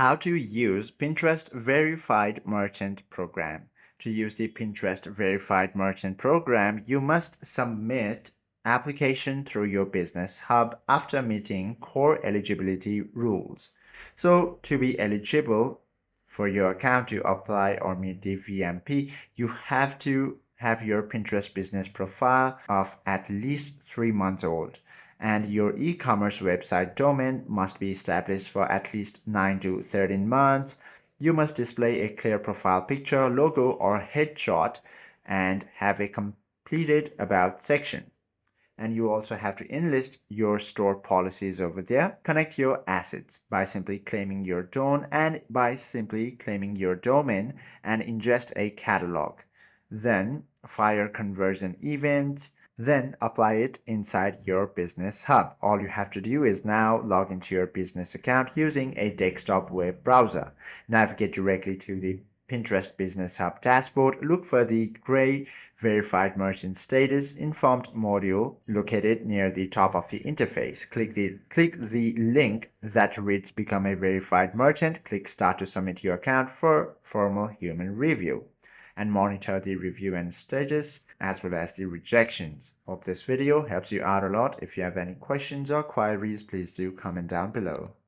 How to use Pinterest Verified Merchant Program. To use the Pinterest Verified Merchant Program, you must submit application through your Business Hub after meeting core eligibility rules. So, to be eligible for your account to apply or meet the VMP, you have to have your Pinterest business profile of at least 3 months old, and your e-commerce website domain must be established for at least 9 to 13 months. You must display a clear profile picture, logo, or headshot and have a completed about section. And you also have to enlist your store policies over there. Connect your assets by simply claiming your domain and ingest a catalog. Then fire conversion events. Then apply it inside your Business Hub. All you have to do is now log into your business account using a desktop web browser. Navigate directly to the Pinterest Business Hub dashboard. Look for the gray Verified Merchant Status Informed module located near the top of the interface. Click the link that reads Become a Verified Merchant. Click Start to submit your account for formal human review, and monitor the review and status as well as the rejections. Hope this video helps you out a lot. If you have any questions or queries, please do comment down below.